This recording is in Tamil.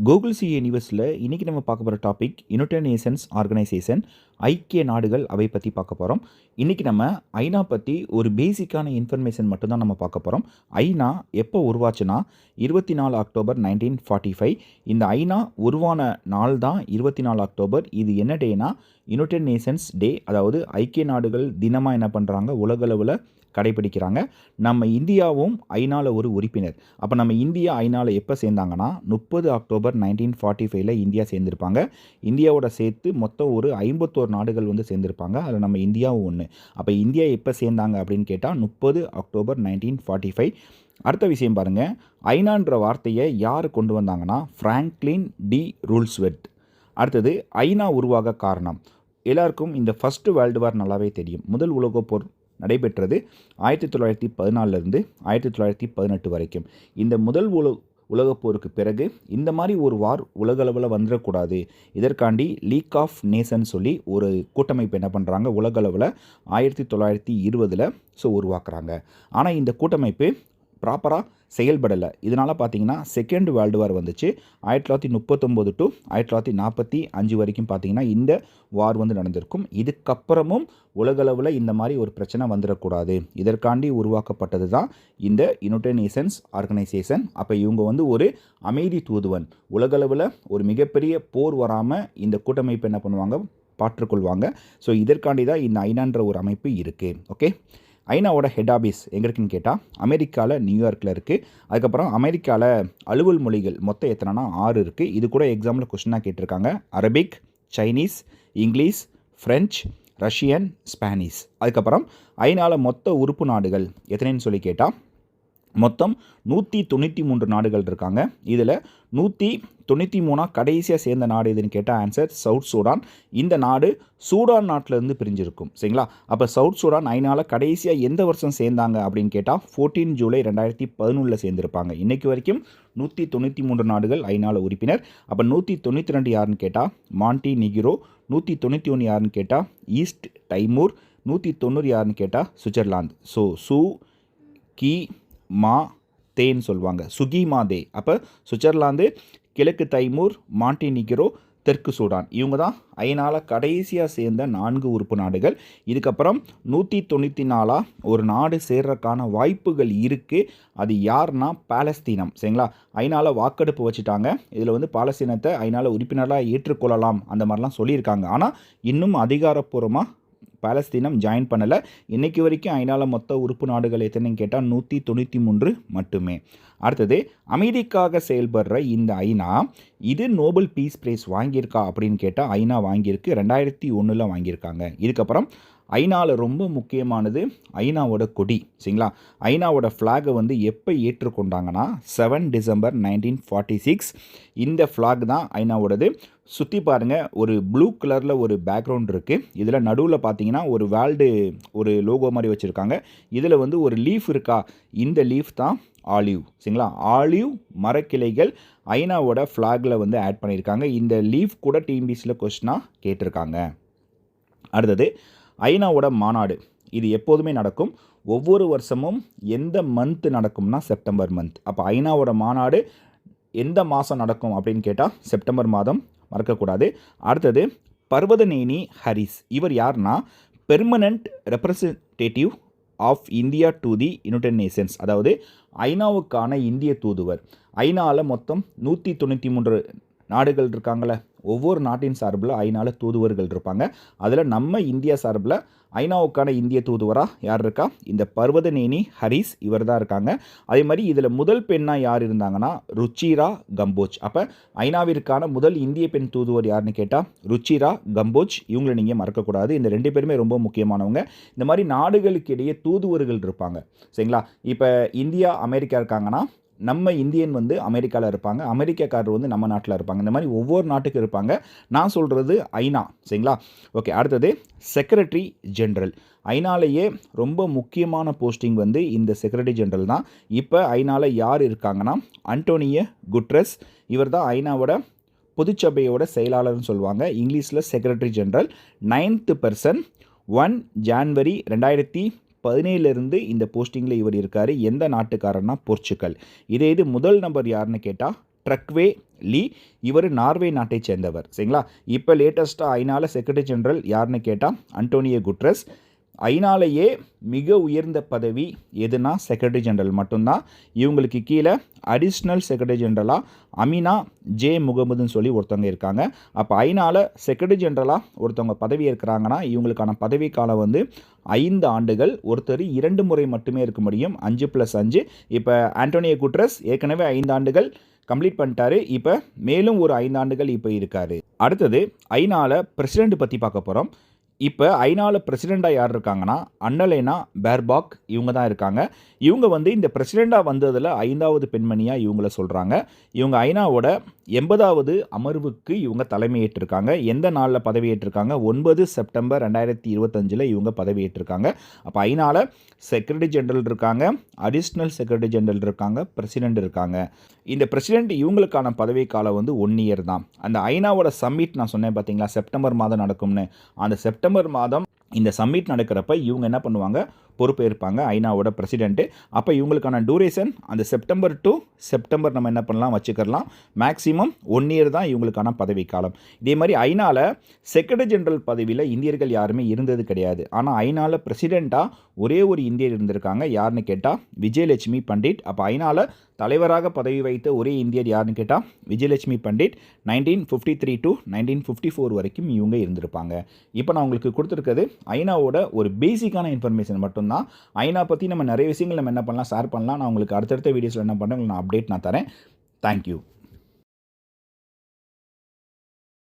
கூகுள் சிஏ நியூஸில் இன்றைக்கி நம்ம பார்க்க போகிற டாபிக் யுனைடெட் நேஷன்ஸ் ஆர்கனைசேஷன் ஐக்கிய நாடுகள் அவை பற்றி பார்க்க போகிறோம். இன்றைக்கி நம்ம ஐநா பற்றி ஒரு பேசிக்கான இன்ஃபர்மேஷன் மட்டும்தான் நம்ம பார்க்க போகிறோம். ஐநா எப்போ உருவாச்சுன்னா 24 அக்டோபர் 1945. இந்த ஐநா உருவான நாள் தான் 24 அக்டோபர். இது என்ன டேனா யுனைடெட் நேஷன்ஸ் டே, அதாவது ஐக்கிய நாடுகள் தினமாக என்ன பண்ணுறாங்க உலகளவில் கடைபிடிக்கிறாங்க. நம்ம இந்தியாவும் ஐநாவில் ஒரு உறுப்பினர். அப்போ நம்ம இந்தியா ஐநாவில் எப்போ சேர்ந்தாங்கன்னா 30 அக்டோபர் 1945 இந்தியா சேர்ந்திருப்பாங்க. இந்தியாவோட சேர்த்து மொத்தம் ஒரு 51 நாடுகள் சேர்ந்திருப்பாங்க. அதில் நம்ம இந்தியாவும் ஒன்று. அப்போ இந்தியா எப்போ சேர்ந்தாங்க அப்படின்னு கேட்டால் 30 அக்டோபர் 1945. அடுத்த விஷயம் பாருங்கள், ஐநான்ற வார்த்தையை யார் கொண்டு வந்தாங்கன்னா ஃப்ராங்க்லின் டி ரூஸ்வெல்ட். அடுத்தது ஐநா உருவாக காரணம், எல்லாருக்கும் இந்த ஃபஸ்ட்டு வேர்ல்டு வார் நல்லாவே தெரியும். முதல் உலகப் போர் நடைபெற்றது 1914 1918 வரைக்கும். இந்த முதல் உலகப் போருக்கு பிறகு இந்த மாதிரி ஒரு வார் உலகளவில் வந்துடக்கூடாது, இதற்காண்டி லீக் ஆஃப் நேஷன் சொல்லி ஒரு கூட்டமைப்பு என்ன பண்ணுறாங்க உலகளவில் 1920 உருவாக்குறாங்க. ஆனால் இந்த கூட்டமைப்பு ப்ராப்பராக செயல்படலை. இதனால் பார்த்தீங்கன்னா செகண்ட் வேர்ல்டு வார் வந்துச்சு. 1939 டு 1945 வரைக்கும் பார்த்தீங்கன்னா இந்த வார் நடந்திருக்கும். இதுக்கப்புறமும் உலகளவில் இந்த மாதிரி ஒரு பிரச்சனை வந்துடக்கூடாது, இதற்காண்டி உருவாக்கப்பட்டது தான் இந்த யுனைடெட் நேஷன்ஸ் ஆர்கனைசேஷன். அப்போ இவங்க ஒரு அமைதி தூதுவன், உலகளவில் ஒரு மிகப்பெரிய போர் வராமல் இந்த கூட்டமைப்பு என்ன பண்ணுவாங்க பாற்றுக்கொள்வாங்க. ஸோ இதற்காண்டி தான் இந்த ஐநான்ற ஒரு அமைப்பு இருக்குது. ஓகே, ஐநாவோட ஹெட் ஆஃபீஸ் எங்கே இருக்குன்னு கேட்டால் அமெரிக்காவில் நியூயார்க்கில் இருக்குது. அதுக்கப்புறம் அமெரிக்காவில் அலுவல் மொழிகள் மொத்தம் எத்தனைனா 6 இருக்குது. இது கூட எக்ஸாம்பிள் கொஸ்டினாக கேட்டிருக்காங்க. Arabic, Chinese, English, French, Russian, Spanish. அதுக்கப்புறம் ஐநாவில் மொத்த உறுப்பு நாடுகள் எத்தனைன்னு சொல்லி கேட்டால் மொத்தம் 193 நாடுகள் இருக்காங்க. இதில் 193 கடைசியாக சேர்ந்த நாடு எதுன்னு கேட்டால் ஆன்சர் சவுத் சூடான். இந்த நாடு சூடான் நாட்டிலேருந்து பிரிஞ்சிருக்கும். சரிங்களா? அப்போ சவுத் சூடான் ஐநாவில் கடைசியாக எந்த வருஷம் சேர்ந்தாங்க அப்படின்னு கேட்டால் 14 ஜூலை 2011 சேர்ந்திருப்பாங்க. இன்றைக்கு வரைக்கும் 193 நாடுகள் ஐநாவில் உறுப்பினர். அப்போ 192 யாருன்னு கேட்டால் மாண்டி நிகிரோ, 191 யாருன்னு கேட்டால் ஈஸ்ட் டைமூர், 190 யாருன்னு கேட்டால் சுவிட்சர்லாந்து. ஸோ சு கி மா தேன்னு சொல்லுவாங்க, சுகிமா தே. அப்போ சுவிட்சர்லாந்து, கிழக்கு தைமூர், மாண்டினிகிரோ, தெற்கு சூடான், இவங்க தான் ஐநாவில் கடைசியாக சேர்ந்த 4 உறுப்பு நாடுகள். இதுக்கப்புறம் 194 ஒரு நாடு சேர்றதுக்கான வாய்ப்புகள் இருக்குது. அது யாருன்னா பாலஸ்தீனம். சரிங்களா? ஐநாவில் வாக்கெடுப்பு வச்சுட்டாங்க. இதில் பாலஸ்தீனத்தை ஐநாவில் உறுப்பினராக ஏற்றுக்கொள்ளலாம் அந்த மாதிரிலாம் சொல்லியிருக்காங்க. ஆனால் இன்னும் அதிகாரப்பூர்வமாக பாலஸ்தீனம் ஜாயின் பண்ணலை. இன்றைக்கு வரைக்கும் ஐநாவில் மொத்த உறுப்பு நாடுகள் எத்தனைன்னு கேட்டால் 193 மட்டுமே. அடுத்தது, அமைதிக்காக செயல்படுற இந்த ஐநா இது நோபல் பீஸ் பிரைஸ் வாங்கியிருக்கா அப்படின்னு கேட்டால் ஐநா வாங்கியிருக்கு. 2001 வாங்கியிருக்காங்க. இதுக்கப்புறம் ஐநாவில் ரொம்ப முக்கியமானது ஐநாவோட கொடி. சரிங்களா? ஐநாவோட ஃப்ளாகை எப்போ ஏற்றுக்கொண்டாங்கன்னா 7 டிசம்பர் 1946. இந்த ஃப்ளாக் தான் ஐநாவோடது. சுற்றி பாருங்கள், ஒரு ப்ளூ கலரில் ஒரு பேக்ரவுண்ட் இருக்குது. இதில் நடுவில் பார்த்தீங்கன்னா ஒரு வேர்ல்டு ஒரு லோகோ மாதிரி வச்சுருக்காங்க. இதில் ஒரு லீஃப் இருக்கா, இந்த லீஃப் தான் ஆலிவ். சரிங்களா? ஆலிவ் மரக்கிளைகள் ஐநாவோட ஃப்ளாகில் ஆட் பண்ணியிருக்காங்க. இந்த லீஃப் கூட டிஎன்பிசியில் கொஸ்டினாக கேட்டிருக்காங்க. அடுத்தது, ஐநாவோட மாநாடு இது எப்போதுமே நடக்கும். ஒவ்வொரு வருஷமும் எந்த மந்த் நடக்கும்னா செப்டம்பர் மந்த். அப்போ ஐநாவோட மாநாடு எந்த மாதம் நடக்கும் அப்படின்னு கேட்டால் செப்டம்பர் மாதம், மறக்கக்கூடாது. அடுத்தது, பர்வதநேனி ஹரிஸ். இவர் யாருன்னா permanent representative of India to the United Nations, அதாவது ஐநாவுக்கான இந்திய தூதுவர். ஐநாவில் மொத்தம் 193 நாடுகள் இருக்காங்களே, ஒவ்வொரு நாட்டின் சார்பில் ஐநாவில் தூதுவர்கள் இருப்பாங்க. அதில் நம்ம இந்தியா சார்பில் ஐநாவுக்கான இந்திய தூதுவராக யார் இருக்கா? இந்த பர்வதநேனி ஹரிஸ், இவர் தான் இருக்காங்க. அதே மாதிரி இதில் முதல் பெண்ணாக யார் இருந்தாங்கன்னா ருச்சிரா கம்போஜ். அப்போ ஐநாவிற்கான முதல் இந்திய பெண் தூதுவர் யாருன்னு கேட்டால் ருச்சிரா கம்போஜ். இவங்களை நீங்கள் மறக்கக்கூடாது. இந்த 2 பேருமே ரொம்ப முக்கியமானவங்க. இந்த மாதிரி நாடுகளுக்கு இடையே தூதுவர்கள் இருப்பாங்க. சரிங்களா? இப்போ இந்தியா அமெரிக்கா இருக்காங்கன்னா நம்ம இந்தியன் அமெரிக்காவில் இருப்பாங்க, அமெரிக்காக்காரர் நம்ம நாட்டில் இருப்பாங்க. இந்த மாதிரி ஒவ்வொரு நாட்டுக்கு இருப்பாங்க. நான் சொல்கிறது ஐநா. சரிங்களா? ஓகே, அடுத்தது செக்ரட்டரி ஜெனரல். ஐநாலேயே ரொம்ப முக்கியமான போஸ்டிங் இந்த செக்ரட்டரி ஜெனரல் தான். இப்போ ஐநாவில் யார் இருக்காங்கன்னா அன்டோனியோ குட்ரஸ். இவர் தான் ஐநாவோட பொதுச்சபையோட செயலாளர்னு சொல்லுவாங்க. இங்கிலீஷில் secretary general. 9th person 1 January 2017 இந்த போஸ்டிங்கில் இவர் இருக்கார். எந்த நாட்டுக்காரர்னா போர்ச்சுகல். இது முதல் நம்பர் யாருன்னு கேட்டால் ட்ரக்வே லீ. இவர் நார்வே நாட்டை சேர்ந்தவர். சரிங்களா. இப்போ லேட்டஸ்ட்டாக ஐநாவில் செக்ரட்டரி ஜெனரல் யாருன்னு கேட்டால் அன்டோனியோ குட்ரஸ். ஐநாலேயே மிக உயர்ந்த பதவி எதுனா செக்ரட்டரி ஜெனரல் மட்டும்தான். இவங்களுக்கு கீழே அடிஷ்னல் செக்ரட்டரி ஜெனரலாக அமினா ஜே முகமதுன்னு சொல்லி ஒருத்தவங்க இருக்காங்க. அப்போ ஐநாவில் செக்ரட்டரி ஜெனரலாக ஒருத்தவங்க பதவி இருக்கிறாங்கன்னா இவங்களுக்கான பதவி காலம் வந்து 5 ஆண்டுகள். ஒருத்தர் 2 முறை மட்டுமே இருக்க முடியும், 5+5. இப்போ ஆண்டோனியோ குட்ரஸ் ஏற்கனவே 5 ஆண்டுகள் கம்ப்ளீட் பண்ணிட்டாரு. இப்போ மேலும் ஒரு 5 ஆண்டுகள் இப்போ இருக்காரு. அடுத்தது ஐநாவில் பிரசிடெண்ட் பற்றி பார்க்க போகிறோம். இப்போ ஐநாவில் பிரசிடெண்ட்டாக யார் இருக்காங்கன்னா அன்னலேனா பேர்பாக் இவங்க தான் இருக்காங்க. இவங்க வந்து இந்த பிரசிடெண்ட்டாக வந்ததில் 5வது பெண்மணியாக இவங்கள சொல்கிறாங்க. இவங்க ஐநாவோட 80வது அமர்வுக்கு இவங்க தலைமையேற்றிருக்காங்க. எந்த நாளில் பதவியேற்றிருக்காங்க? 9 செப்டம்பர் 2025 இவங்க பதவியேற்றிருக்காங்க. அப்போ ஐநாவில் செக்ரட்டரி ஜெனரல் இருக்காங்க, அடிஷ்னல் செக்ரட்டரி ஜெனரல் இருக்காங்க, பிரசிடெண்ட் இருக்காங்க. இந்த பிரசிடெண்ட் இவங்களுக்கான பதவி காலம் வந்து 1 இயர் தான். அந்த ஐநாவோட சம்மிட் நான் சொன்னேன் பார்த்தீங்களா, செப்டம்பர் மாதம் நடக்கும்னு. அந்த செப்டம்பர் மாதம் இந்த சம்மிட் நடக்கிறப்ப இவங்க என்ன பண்ணுவாங்க, பொறுப்பேற்பாங்க ஐநாவோட பிரசிடெண்ட்டு. அப்போ இவங்களுக்கான டூரேஷன் அந்த செப்டம்பர் டு செப்டம்பர் நம்ம என்ன பண்ணலாம் வச்சுக்கலாம். மேக்ஸிமம் 1 இயர் தான் இவங்களுக்கான பதவி காலம். இதே மாதிரி ஐநாவில் செக்ரட்டரி ஜெனரல் பதவியில் இந்தியர்கள் யாருமே இருந்தது கிடையாது. ஆனால் ஐநாவில் பிரசிடெண்ட்டாக ஒரே ஒரு இந்தியர் இருந்திருக்காங்க. யாருன்னு கேட்டால் விஜயலட்சுமி பண்டிட். அப்போ ஐநாவில் தலைவராக பதவி வைத்த ஒரே இந்தியர் யாருன்னு கேட்டால் விஜயலட்சுமி பண்டிட். 1953 டு 1954 வரைக்கும் இவங்க இருந்திருப்பாங்க. இப்போ நான் உங்களுக்கு கொடுத்துருக்கிறது ஐநாவோட ஒரு பேசிக்கான இன்ஃபர்மேஷன் மட்டும்தான். ஐநா பற்றி நம்ம நிறைய விஷயங்கள் நம்ம என்ன பண்ணலாம், ஷேர் பண்ணலாம். நான் உங்களுக்கு அடுத்தடுத்த வீடியோஸில் என்ன பண்ணுறேன் நான் அப்டேட் நான் தரேன். தேங்க்யூ.